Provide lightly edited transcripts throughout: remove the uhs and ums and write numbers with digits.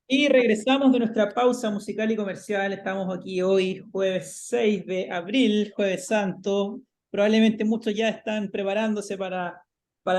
Y regresamos de nuestra pausa musical y comercial. Estamos aquí hoy, jueves 6 de abril, jueves santo. Probablemente muchos ya están preparándose para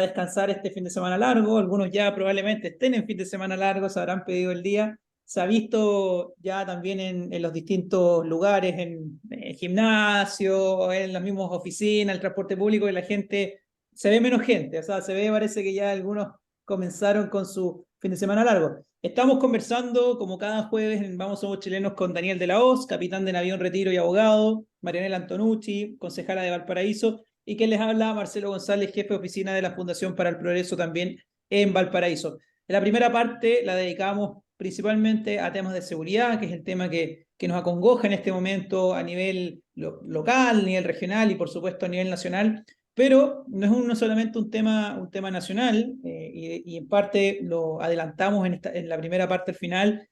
descansar este fin de semana largo. Algunos ya probablemente estén en fin de semana largo, se habrán pedido el día. Se ha visto ya también en los distintos lugares, en gimnasio, en las mismas oficinas, el transporte público, y la gente, se ve menos gente. O sea, se ve, parece que ya algunos comenzaron con su fin de semana largo. Estamos conversando, como cada jueves, en Vamos Somos Chilenos con Daniel de la Hoz, capitán de Navío en Retiro y abogado, Marianela Antonucci, concejala de Valparaíso, y quien les habla, Marcelo González, jefe de oficina de la Fundación para el Progreso también en Valparaíso. La primera parte la dedicamos principalmente a temas de seguridad, que es el tema que nos acongoja en este momento a nivel local, a nivel regional y por supuesto a nivel nacional, pero no es solamente un tema nacional, y en parte lo adelantamos en la primera parte al final,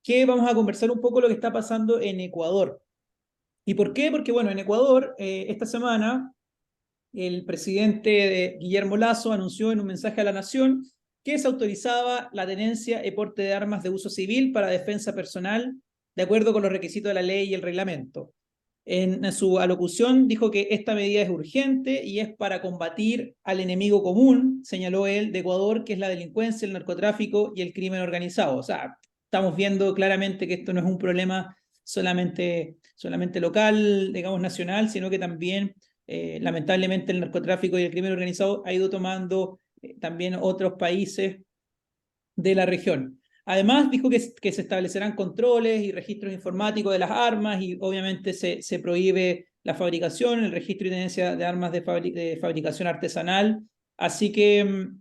que vamos a conversar un poco lo que está pasando en Ecuador. ¿Y por qué? Porque, bueno, en Ecuador, esta semana, el presidente Guillermo Lasso anunció en un mensaje a la nación que se autorizaba la tenencia y porte de armas de uso civil para defensa personal, de acuerdo con los requisitos de la ley y el reglamento. En su alocución dijo que esta medida es urgente y es para combatir al enemigo común, señaló él, de Ecuador, que es la delincuencia, el narcotráfico y el crimen organizado. O sea, estamos viendo claramente que esto no es un problema solamente local, digamos nacional, sino que también, lamentablemente, el narcotráfico y el crimen organizado ha ido tomando también otros países de la región. Además, dijo que se establecerán controles y registros informáticos de las armas, y obviamente se prohíbe la fabricación, el registro y tenencia de armas de fabricación artesanal. Así que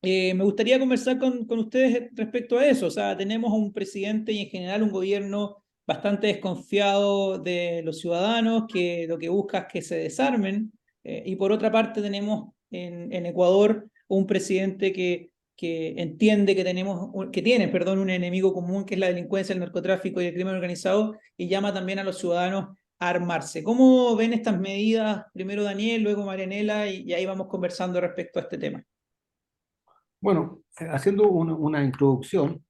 me gustaría conversar con ustedes respecto a eso. O sea, tenemos un presidente y en general un gobierno bastante desconfiado de los ciudadanos, que lo que busca es que se desarmen. Y por otra parte tenemos en Ecuador un presidente que entiende que tiene, perdón, un enemigo común, que es la delincuencia, el narcotráfico y el crimen organizado, y llama también a los ciudadanos a armarse. ¿Cómo ven estas medidas? Primero Daniel, luego Marianela, y ahí vamos conversando respecto a este tema. Bueno, haciendo una introducción,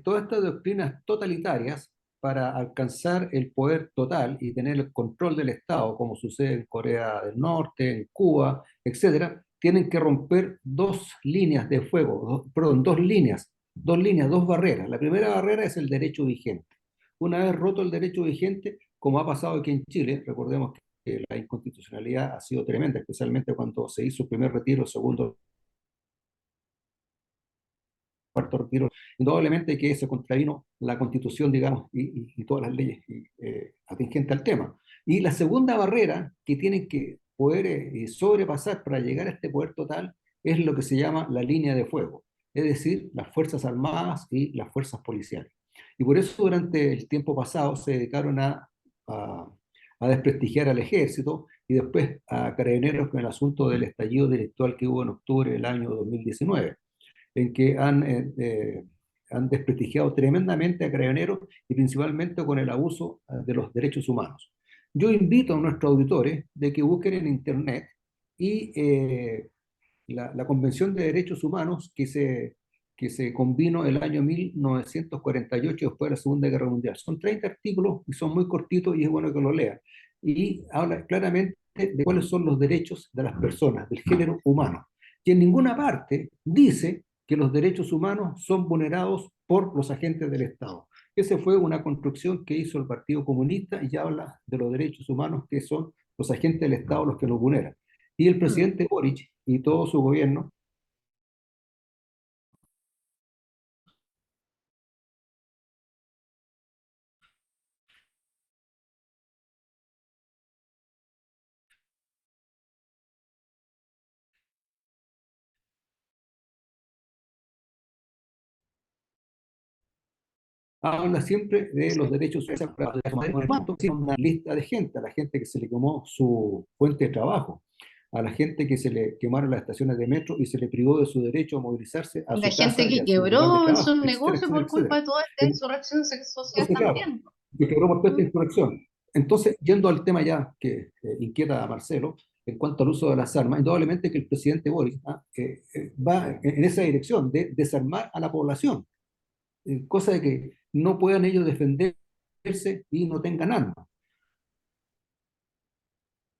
todas estas doctrinas totalitarias para alcanzar el poder total y tener el control del Estado, como sucede en Corea del Norte, en Cuba, etcétera, tienen que romper dos líneas de fuego, perdón, dos barreras. La primera barrera es el derecho vigente. Una vez roto el derecho vigente, como ha pasado aquí en Chile, recordemos que la inconstitucionalidad ha sido tremenda, especialmente cuando se hizo el primer retiro, el segundo cuarto retiro, indudablemente que se contravino la Constitución, digamos, y todas las leyes atingentes al tema. Y la segunda barrera que tienen que poder sobrepasar para llegar a este poder total es lo que se llama la línea de fuego, es decir, las Fuerzas Armadas y las Fuerzas Policiales. Y por eso durante el tiempo pasado se dedicaron a, a desprestigiar al ejército y después a carabineros con el asunto del estallido delictual que hubo en octubre del año 2019, en que han desprestigiado tremendamente a Carabineros y principalmente con el abuso de los derechos humanos. Yo invito a nuestros auditores de que busquen en Internet y la Convención de Derechos Humanos que se convino el año 1948 después de la Segunda Guerra Mundial. Son 30 artículos y son muy cortitos y es bueno que lo lean. Y habla claramente de cuáles son los derechos de las personas, del género humano. Y en ninguna parte dice que los derechos humanos son vulnerados por los agentes del Estado. Esa fue una construcción que hizo el Partido Comunista y habla de los derechos humanos que son los agentes del Estado los que los vulneran. Y el Hmm. presidente Boric y todo su gobierno habla siempre de los derechos humanos, una lista de gente, a la gente que se le quemó su fuente de trabajo, a la gente que se le quemaron las estaciones de metro y se le privó de su derecho a movilizarse a La su gente casa y que a su lugar de quebró trabajo, sus etcétera, negocios etcétera, por culpa etcétera. de toda esta insurrección social Entonces, claro, también. que quebró por toda esta ¿Mm? insurrección. Entonces, yendo al tema ya que inquieta a Marcelo, en cuanto al uso de las armas, indudablemente que el presidente Boris va en esa dirección de desarmar a la población. cosa de que no puedan ellos defenderse y no tengan armas.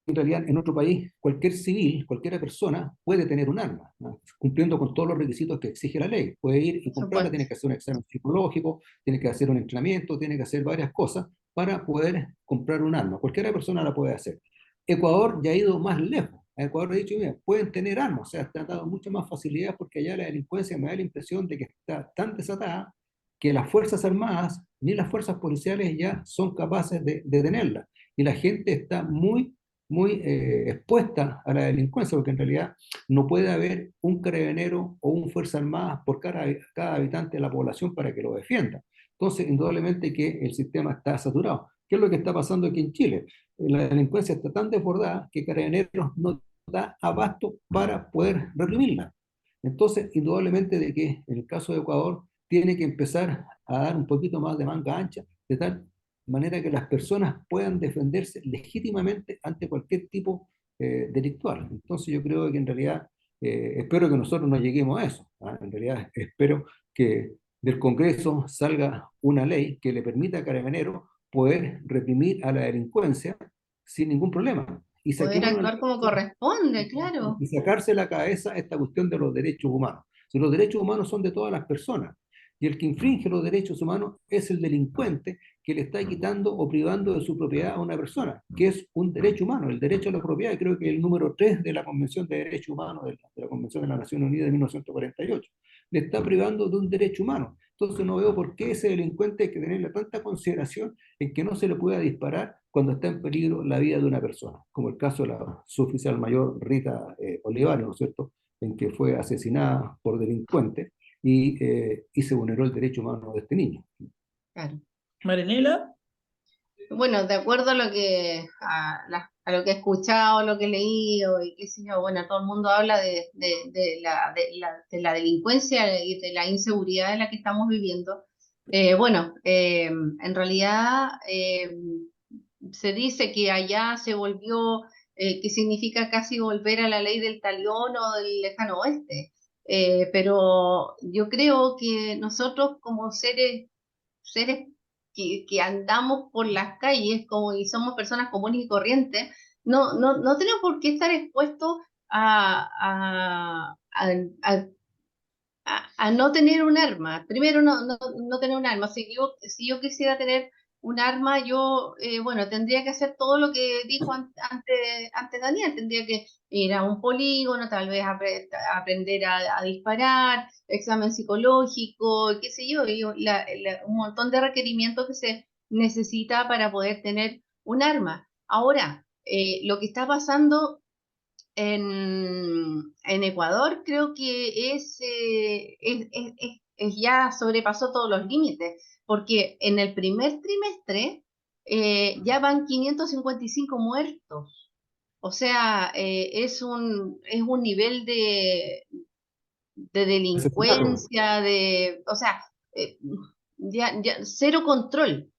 En realidad, en otro país, cualquier civil, cualquier persona puede tener un arma, ¿no? Cumpliendo con todos los requisitos que exige la ley. Puede ir y Por comprarla, supuesto. tiene que hacer un examen psicológico, tiene que hacer un entrenamiento, tiene que hacer varias cosas para poder comprar un arma. Cualquier persona la puede hacer. Ecuador ya ha ido más lejos. Ecuador ha dicho, mira, pueden tener armas, o sea, te ha dado mucha más facilidad porque allá la delincuencia me da la impresión de que está tan desatada que las Fuerzas Armadas ni las fuerzas policiales ya son capaces de tenerla. Y la gente está muy expuesta a la delincuencia, porque en realidad no puede haber un carabinero o un fuerza armada por cada habitante de la población para que lo defienda. Entonces, indudablemente que el sistema está saturado. ¿Qué es lo que está pasando aquí en Chile? La delincuencia está tan desbordada que Carabineros no da abasto para poder reprimirla. Entonces, indudablemente de que en el caso de Ecuador tiene que empezar a dar un poquito más de manga ancha, de tal manera que las personas puedan defenderse legítimamente ante cualquier tipo delictual. Entonces yo creo que en realidad espero que nosotros no lleguemos a eso, ¿ah? En realidad espero que del Congreso salga una ley que le permita a Carabineros poder reprimir a la delincuencia sin ningún problema. Y Poder saquémonos actuar como corresponde, claro. y sacarse la cabeza esta cuestión de los derechos humanos. Si los derechos humanos son de todas las personas, y el que infringe los derechos humanos es el delincuente que le está quitando o privando de su propiedad a una persona, que es un derecho humano, el derecho a la propiedad, y creo que el número 3 de la Convención de Derechos Humanos, de la Convención de las Naciones Unidas de 1948, le está privando de un derecho humano. Entonces no veo por qué ese delincuente hay que tenerle tanta consideración en que no se le pueda disparar cuando está en peligro la vida de una persona, como el caso de la suboficial mayor Rita Olivares, ¿no es cierto?, en que fue asesinada por delincuentes y se vulneró el derecho humano de este niño. Claro. Marinela, Bueno, de acuerdo a lo a lo que he escuchado, lo que he leído y qué sé yo, bueno, todo el mundo habla de la delincuencia y de la inseguridad en la que estamos viviendo. Bueno, en realidad se dice que allá se volvió, que significa casi volver a la ley del talión o del lejano oeste. Pero yo creo que nosotros como seres que andamos por las calles como y somos personas comunes y corrientes, no tenemos por qué estar expuestos a, a, a, a, a no tener un arma. Primero, no tener un arma. Si yo quisiera tener un arma, yo, bueno, tendría que hacer todo lo que dijo antes Daniel. Tendría que ir a un polígono, tal vez aprender a disparar, examen psicológico, qué sé yo, y un montón de requerimientos que se necesita para poder tener un arma. Ahora, lo que está pasando en Ecuador creo que ya sobrepasó todos los límites, porque en el primer trimestre ya van 555 muertos. O sea, es un nivel de Asesinato. delincuencia, o sea, eh, ya cero control,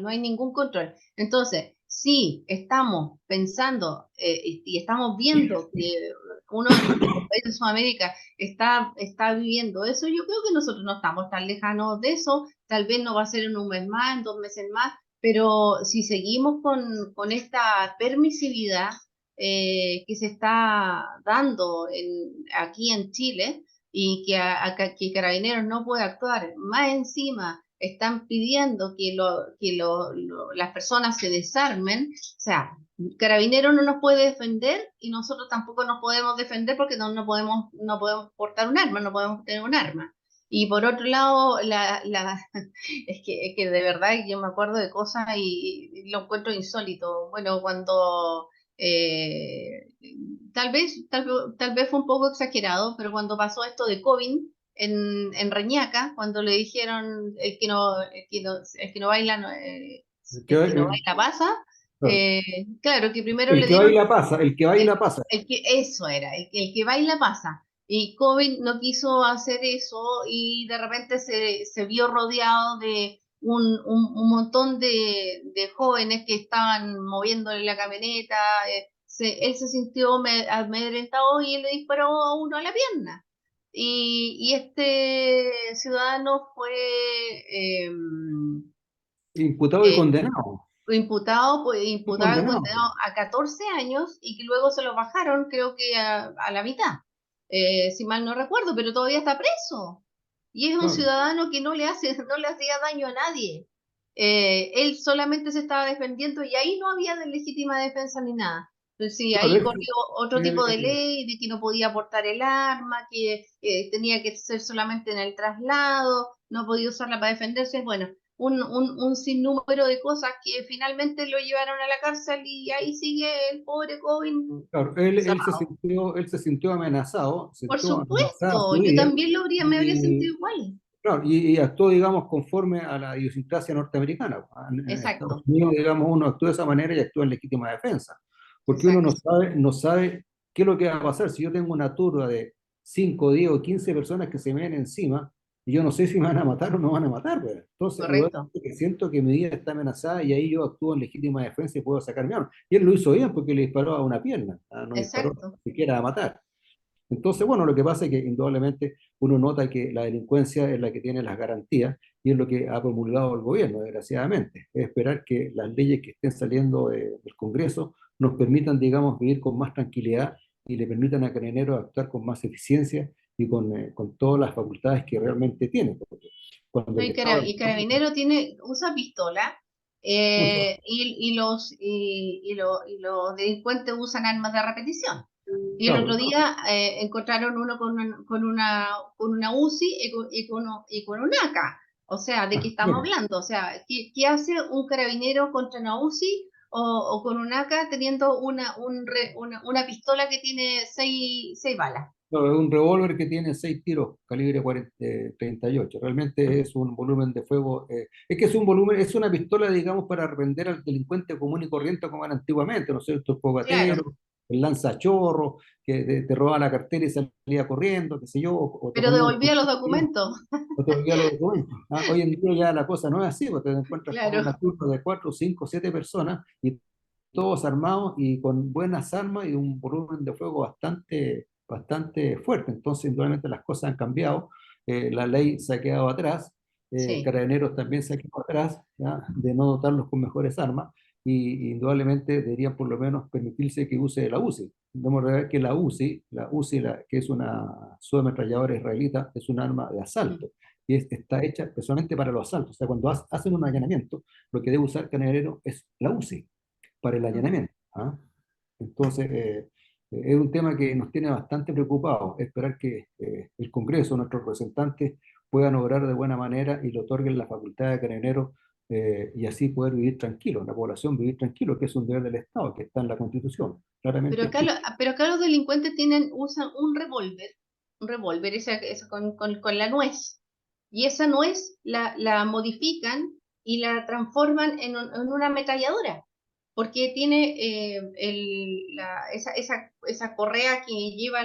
no hay ningún control. Entonces, si estamos pensando y estamos viendo que uno de los países de Sudamérica está viviendo eso, yo creo que nosotros no estamos tan lejanos de eso, tal vez no va a ser en un mes más, en 2 meses más, pero si seguimos con esta permisividad, que se está dando aquí en Chile y que Carabineros no puede actuar. Más encima están pidiendo las personas se desarmen. O sea, Carabineros no nos puede defender y nosotros tampoco nos podemos defender porque no podemos portar un arma, no podemos tener un arma. Y por otro lado, es que de verdad yo me acuerdo de cosas y lo encuentro insólito. Bueno, cuando eh, tal vez fue un poco exagerado, pero cuando pasó esto de COVID en Reñaca, cuando le dijeron el que no baila, El que, el que no baila pasa, claro que primero el le que va y dieron la pasa, el que va y la pasa. eso era, el que baila pasa. Y COVID no quiso hacer eso y de repente se vio rodeado de un montón de jóvenes que estaban moviéndole la camioneta. Él se sintió amedrentado y él le disparó a uno a la pierna. y este ciudadano fue Imputado y eh, condenado. Y imputado y condenado. condenado a 14 años y que luego se lo bajaron, creo que a la mitad, si mal no recuerdo, pero todavía está preso. Y es un Claro. ciudadano que no le hacía daño a nadie. Él solamente se estaba defendiendo y ahí no había de legítima defensa ni nada. Entonces, sí, Claro, ahí corrió otro tipo de eh, ley de que no podía portar el arma, que tenía que ser solamente en el traslado, no podía usarla para defenderse. Bueno, un sinnúmero de cosas que finalmente lo llevaron a la cárcel y ahí sigue el pobre Cohen claro, encerrado. él se sintió amenazado, Por sintió amenazada supuesto, su yo vida también me habría y, sentido igual. claro, y actuó, digamos, conforme a la idiosincrasia norteamericana. En Estados Exacto, Unidos, digamos, uno actúa de esa manera y actúa en legítima defensa, porque uno exacto, no sabe qué es lo que va a pasar. Si yo tengo una turba de 5, 10 o 15 personas que se me ven encima, y yo no sé si me van a matar o no van a matar, pues. Entonces, correcto, indudablemente que siento que mi vida está amenazada y ahí yo actúo en legítima defensa y puedo sacar mi arma. Y él lo hizo bien porque le disparó a una pierna, no disparó exacto. ni siquiera a matar. Entonces, bueno, lo que pasa es que indudablemente uno nota que la delincuencia es la que tiene las garantías y es lo que ha promulgado el gobierno, desgraciadamente. Es esperar que las leyes que estén saliendo del Congreso nos permitan, digamos, vivir con más tranquilidad y le permitan a Carabineros actuar con más eficiencia y con todas las facultades que realmente tiene. Porque cuando No, el Estado y Carabinero usa pistola usa, y los delincuentes usan armas de repetición. Y el claro, otro día encontraron uno con una UCI y con un AK. O sea, ¿de qué estamos bueno, hablando? O sea, ¿qué hace un carabinero contra una UCI o con un AK teniendo una pistola que tiene seis balas? no, es un revólver que tiene 6 tiros, calibre 40, 38. Realmente es un volumen de fuego. Es que es un volumen, es una pistola, digamos, para reprender al delincuente común y corriente como era antiguamente, ¿no es cierto? El Claro, fogatero, el lanzachorro, que te robaba la cartera y salía corriendo, qué sé yo, o te pero ponía un devolvía los cuchillo, documentos. o te olvidaba los documentos. Hoy en día ya la cosa no es así, porque te encuentras con una Claro. turba de 4, 5, 7 personas y todos armados y con buenas armas y un volumen de fuego bastante fuerte. Entonces, indudablemente las cosas han cambiado, la ley se ha quedado atrás, Sí. Carabineros también se ha quedado atrás, ¿ya? De no dotarlos con mejores armas y indudablemente deberían por lo menos permitirse que use la UCI. Debemos recordar que que es una subametralladora israelita, es un arma de Mm, asalto y está hecha personalmente para los asaltos. O sea, cuando hacen un allanamiento, lo que debe usar Carabinero es la UCI para el ujú. allanamiento. ¿Ah? Entonces, es un tema que nos tiene bastante preocupados. Esperar que el Congreso, nuestros representantes, puedan obrar de buena manera y le otorguen la facultad de carabineros y así poder vivir tranquilo, la población vivir tranquilo, que es un deber del Estado, que está en la Constitución. Pero Claramente acá, pero acá los delincuentes usan un revólver, esa con la nuez. Y esa nuez la modifican y la transforman en una ametralladora. Porque tiene esa correa que lleva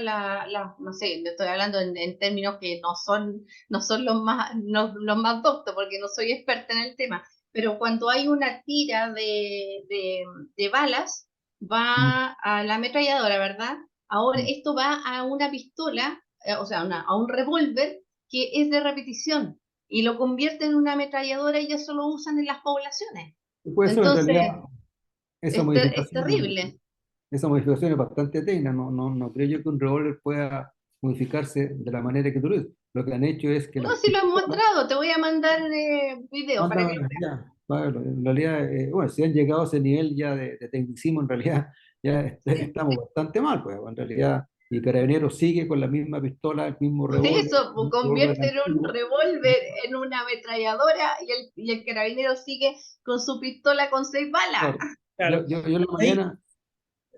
no sé, le estoy hablando en términos que no son los más doctos, porque no soy experta en el tema. Pero cuando hay una tira de balas, mm, va a la ametralladora, ¿verdad? Ahora mm, esto va a una pistola, o sea, a un revólver que es de repetición y lo convierten en una ametralladora y eso lo usan en las poblaciones. puede ser en Entonces, realidad esa es modificación, terrible. esa modificación es bastante técnica. No creo yo que un revólver pueda modificarse de la manera que tú lo dices. Lo que han hecho es que No, las si lo han pistolas. mostrado, te voy a mandar videos para que lo Mándame, veas. ya. Pablo, en realidad, bueno, si han llegado a ese nivel ya de tecnicismo, en realidad ya Sí. estamos bastante mal, pues, en realidad, y Carabineros sigue con la misma pistola, el mismo Por revólver, eso, pues, el revólver convierten un antiguo. revólver en una ametralladora y el carabinero sigue con su pistola con 6 balas. Claro. Claro. Yo en la Ahí, mañana,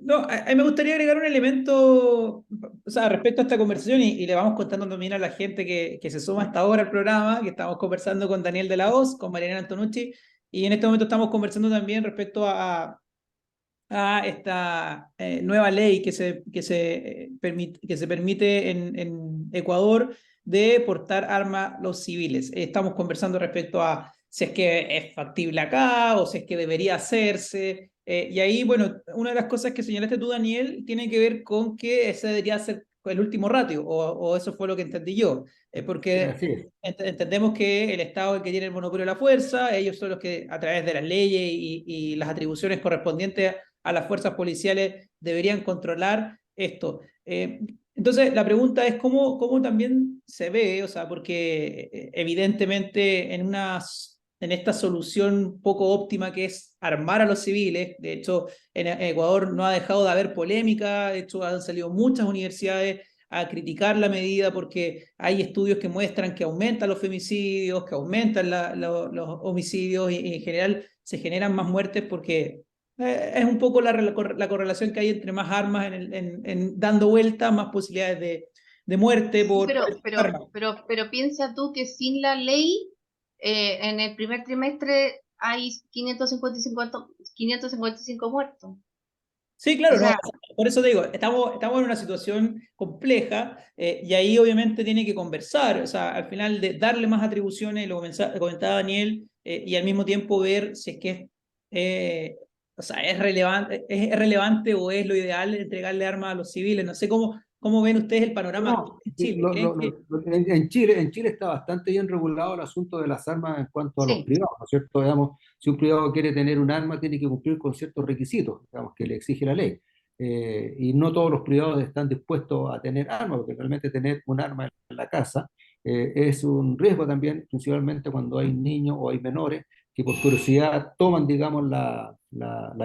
no, a mí me gustaría agregar un elemento, o sea, respecto a esta conversación y le vamos contando también a la gente que se suma hasta ahora al programa, que estamos conversando con Daniel de la Hoz, con Mariana Antonucci, y en este momento estamos conversando también respecto a esta nueva ley que se permite en Ecuador de portar armas los civiles. Estamos conversando respecto a si es que es factible acá o si es que debería hacerse. Y ahí, bueno, una de las cosas que señalaste tú, Daniel, tiene que ver con que esa debería ser el último ratio, o eso fue lo que entendí yo. Porque Así es. entendemos que el Estado es el que tiene el monopolio de la fuerza, ellos son los que a través de las leyes y las atribuciones correspondientes a las fuerzas policiales deberían controlar esto. Entonces, la pregunta es cómo también se ve, o sea, porque evidentemente en esta solución poco óptima que es armar a los civiles, de hecho, en Ecuador no ha dejado de haber polémica, de hecho, han salido muchas universidades a criticar la medida porque hay estudios que muestran que aumentan los femicidios, que aumentan los homicidios y en general se generan más muertes porque es un poco la correlación que hay entre más armas dando vuelta, más posibilidades de muerte Sí, por armas. pero piensa tú que sin la ley, en el primer trimestre hay 555 muertos. Sí, O claro, no, sea, por eso te digo, estamos en una situación compleja y ahí obviamente tiene que conversar, o sea, al final de darle más atribuciones, comentaba Daniel, y al mismo tiempo ver si es que o sea, es relevante o es lo ideal entregarle armas a los civiles. No sé cómo ven ustedes el panorama actual No, en sí, Chile. ¿Creen que En Chile está bastante bien regulado el asunto de las armas en cuanto a los sí, privados, ¿no es cierto? Digamos, si un privado quiere tener un arma, tiene que cumplir con ciertos requisitos, digamos, que le exige la ley. Y no todos los privados están dispuestos a tener armas, porque realmente tener un arma en la casa es un riesgo también, principalmente cuando hay niños o hay menores que por curiosidad toman, digamos, la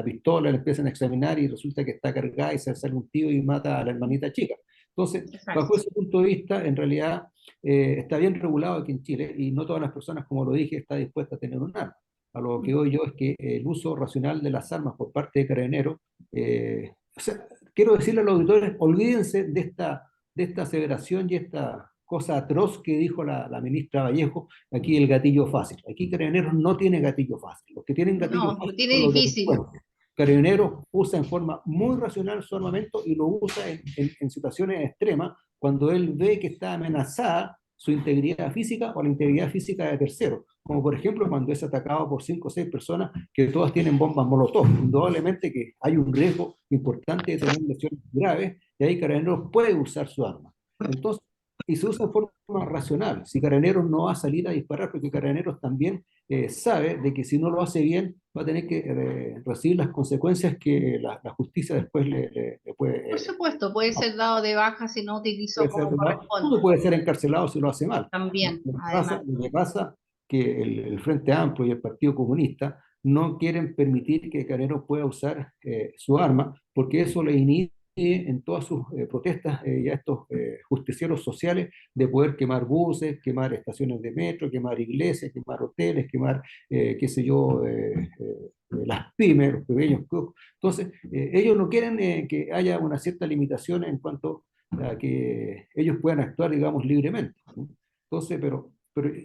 pistola, la empiezan a examinar y resulta que está cargada y se sale un tío y mata a la hermanita chica. Entonces, bajo exacto. ese punto de vista, en realidad está bien regulado aquí en Chile y no todas las personas, como lo dije, están dispuestas a tener un arma. A lo que voy yo es que el uso racional de las armas por parte de carabineros, o sea, quiero decirle a los auditores, olvídense de esta aseveración y esta cosa atroz que dijo la ministra Vallejo, aquí el gatillo fácil. Aquí Carabineros no tiene gatillo fácil. Los que tienen gatillo No, lo fácil tiene son los difícil delincuentes. Carabineros usa en forma muy racional su armamento y lo usa en situaciones extremas cuando él ve que está amenazada su integridad física o la integridad física de terceros, como por ejemplo cuando es atacado por 5 o 6 personas que todas tienen bombas molotov. Indudablemente que hay un riesgo importante de tener lesiones graves y ahí Carabineros puede usar su arma. Entonces, y se usa de forma racional. Si Carabineros no va a salir a disparar, porque Carabineros también sabe de que si no lo hace bien, va a tener que recibir las consecuencias que la justicia después le por puede, supuesto, puede ser dado de baja si no utilizó puede ser, como corresponde. puede ser encarcelado si lo hace mal. También, además. Lo que pasa que el Frente Amplio y el Partido Comunista no quieren permitir que Carabineros pueda usar su arma, porque eso le inhibe en todas sus protestas y a estos justicieros sociales de poder quemar buses, quemar estaciones de metro, quemar iglesias, quemar hoteles, quemar, qué sé yo, las pymes, los pequeños clubes. Entonces, ellos no quieren que haya una cierta limitación en cuanto a que ellos puedan actuar, digamos, libremente, ¿no? Entonces, pero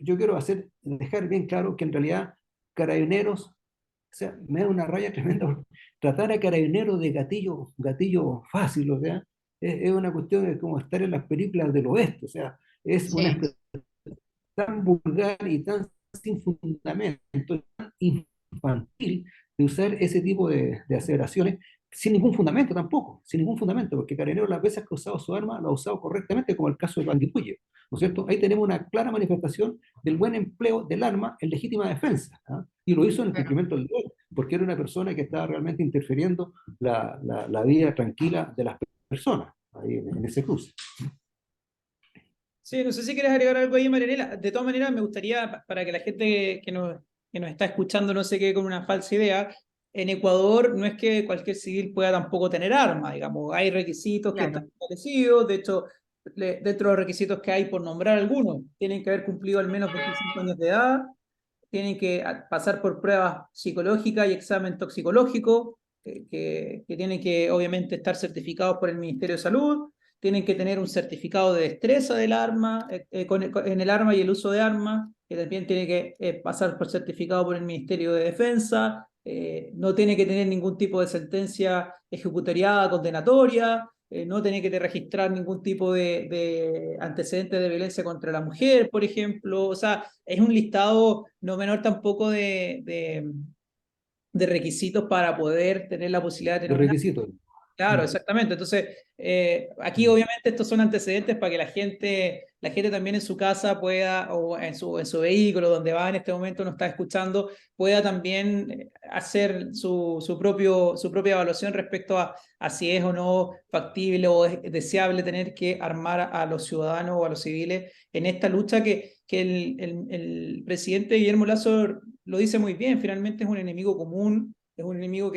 yo quiero dejar bien claro que en realidad Carabineros, o sea, me da una raya tremenda porque tratar a Carabineros de gatillo fácil, o sea, es una cuestión de como estar en las películas del oeste, o sea, es una Sí, expresión tan vulgar y tan sin fundamento, tan infantil de usar ese tipo de aseveraciones sin ningún fundamento tampoco, sin ningún fundamento, porque Carabinero las veces que ha usado su arma lo ha usado correctamente, como el caso de Bandipulle, ¿no es cierto? Ahí tenemos una clara manifestación del buen empleo del arma en legítima defensa, ¿ah? Y lo hizo en el claro. cumplimiento del deber, porque era una persona que estaba realmente interfiriendo la vida tranquila de las personas ahí en ese cruce. Sí, no sé si quieres agregar algo ahí, Marianela. De todas maneras, me gustaría, para que la gente que nos está escuchando no se quede con una falsa idea, en Ecuador no es que cualquier civil pueda tampoco tener armas, digamos, hay requisitos que están Claro. establecidos, de hecho, dentro de los requisitos que hay, por nombrar algunos, tienen que haber cumplido al menos 25 años de edad, tienen que pasar por pruebas psicológicas y examen toxicológico, que tienen que obviamente estar certificados por el Ministerio de Salud, tienen que tener un certificado de destreza del arma, en el arma y el uso de armas, que también tiene que pasar por certificado por el Ministerio de Defensa, no tiene que tener ningún tipo de sentencia ejecutoriada, condenatoria, no tiene que registrar ningún tipo de antecedentes de violencia contra la mujer, por ejemplo. O sea, es un listado no menor tampoco de requisitos para poder tener la posibilidad de De tener una... requisitos. Claro, exactamente. Entonces, aquí obviamente estos son antecedentes para que la gente también en su casa pueda, o en su vehículo, donde va en este momento, no está escuchando, pueda también hacer su propia evaluación respecto a si es o no factible o es deseable tener que armar a los ciudadanos o a los civiles en esta lucha que el presidente Guillermo Lasso lo dice muy bien, finalmente es un enemigo común. Es un enemigo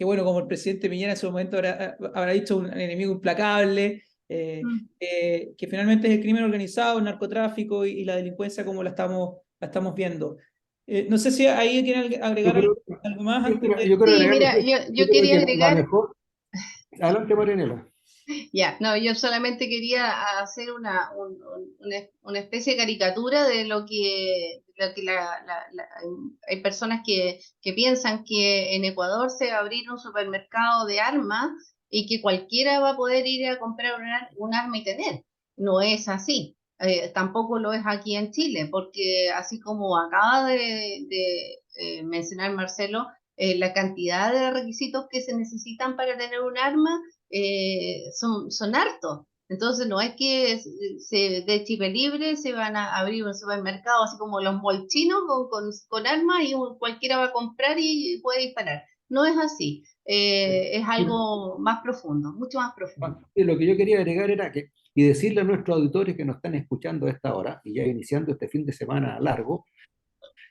bueno, como el presidente Piñera en su momento habrá dicho, un enemigo implacable, que finalmente es el crimen organizado, el narcotráfico y la delincuencia como la estamos viendo. No sé si ahí quieren Yo agregar creo, algo más antes de... yo quiero Sí, agregar lo mira, que yo yo creo quería que la agregar. mejor. Adelante, Marianela. Ya, no, yo solamente quería hacer una especie de caricatura de lo que hay personas que piensan que en Ecuador se va a abrir un supermercado de armas y que cualquiera va a poder ir a comprar un arma y tener. No es así. Tampoco lo es aquí en Chile, porque así como acaba de mencionar Marcelo, la cantidad de requisitos que se necesitan para tener un arma son hartos. Entonces no es que de Chile Libre se van a abrir un supermercado así como los molchinos con armas y cualquiera va a comprar y puede disparar. No es así. Es algo más profundo, mucho más profundo. Y lo que yo quería agregar era que, y decirle a nuestros auditores que nos están escuchando a esta hora, y ya iniciando este fin de semana largo,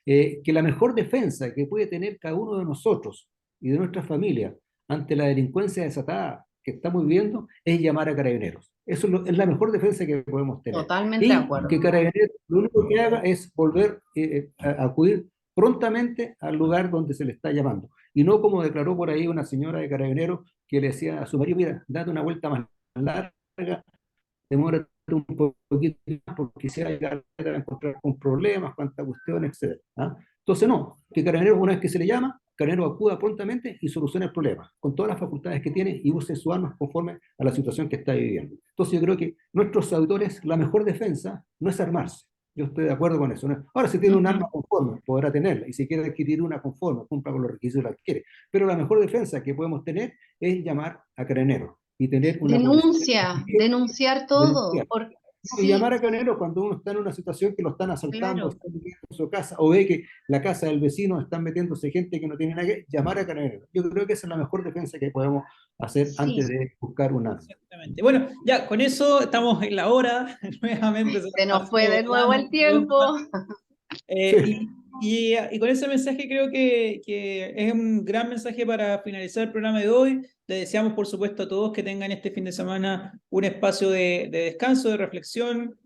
que la mejor defensa que puede tener cada uno de nosotros y de nuestra familia ante la delincuencia desatada que estamos viviendo es llamar a Carabineros. Eso es la mejor defensa que podemos tener. Totalmente de Y acuerdo. que Carabineros lo único que haga es volver a acudir prontamente al lugar donde se le está llamando. Y no como declaró por ahí una señora de Carabineros que le decía a su marido, mira, date una vuelta más larga, demórate un poquito más porque se va a llegar a encontrar con problemas, cuánta cuestión, etc. ¿Ah? Entonces, no, que Carabineros, una vez que se le llama, Carabineros acuda prontamente y solucione el problema, con todas las facultades que tiene y use sus armas conforme a la situación que está viviendo. Entonces, yo creo que nuestros auditores, la mejor defensa no es armarse. Yo estoy de acuerdo con eso, ¿no? Ahora, si tiene un arma conforme, podrá tenerla, y si quiere adquirir una conforme, cumpla con los requisitos que la adquiere. Pero la mejor defensa que podemos tener es llamar a Carabineros y tener una policía Denunciar todo. denunciar. Y Sí, llamar a Carabineros cuando uno está en una situación que lo están asaltando, claro. están metiendo en su casa, o ve que la casa del vecino están metiéndose gente que no tiene nada que llamar a Carabineros. Yo creo que esa es la mejor defensa que podemos hacer Sí, antes de buscar un arma. Exactamente. Bueno, ya con eso estamos en la hora, nuevamente se se nos nos fue pasó de nuevo el volando. tiempo. Sí. Y con ese mensaje creo que es un gran mensaje para finalizar el programa de hoy. Le deseamos, por supuesto, a todos que tengan este fin de semana un espacio de descanso, de reflexión.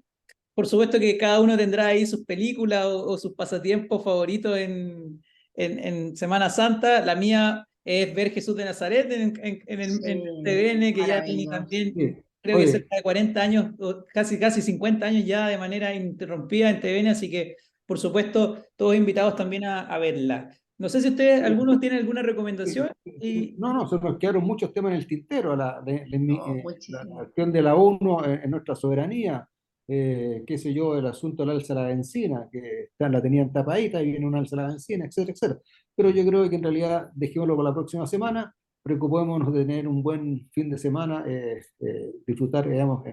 Por supuesto que cada uno tendrá ahí sus películas o sus pasatiempos favoritos en Semana Santa. La mía es ver Jesús de Nazaret en Sí, TVN, que ya tiene maravilloso. también, Sí. creo que Oye, cerca de 40 años, o casi 50 años ya de manera interrumpida en TVN, así que, por supuesto, todos invitados también a verla. No sé si ustedes, algunos tienen alguna recomendación. Y, no, no, se nos quedaron muchos temas en el tintero, Oh, la muchísimo. acción de la ONU en nuestra soberanía, qué sé yo, el asunto del alza de la benzina, que la tenían tapadita y viene un alza de la benzina, etcétera, etcétera. Pero yo creo que en realidad dejémoslo para la próxima semana, preocupémonos de tener un buen fin de semana, disfrutar, digamos,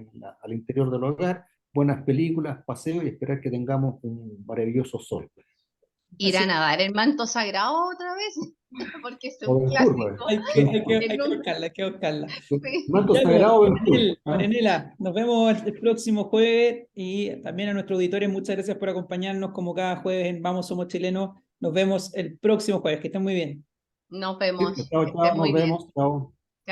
al interior del hogar, buenas películas, paseos y esperar que tengamos un maravilloso sol. ¿Ir a así nadar el manto sagrado otra vez? Porque es O un Ben Hur, pues, clásico. Ben Hur. Que hay que nunca- buscarla, hay que buscarla. Manto Sí. Ya, pues, sagrado Ben Hur. ¿Ah? Marianela, nos vemos el próximo jueves y también a nuestros auditores, muchas gracias por acompañarnos como cada jueves en Vamos Somos Chilenos. Nos vemos el próximo jueves, que estén muy bien. Nos vemos. Chao, Que chao, estés nos muy bien. vemos. Chao.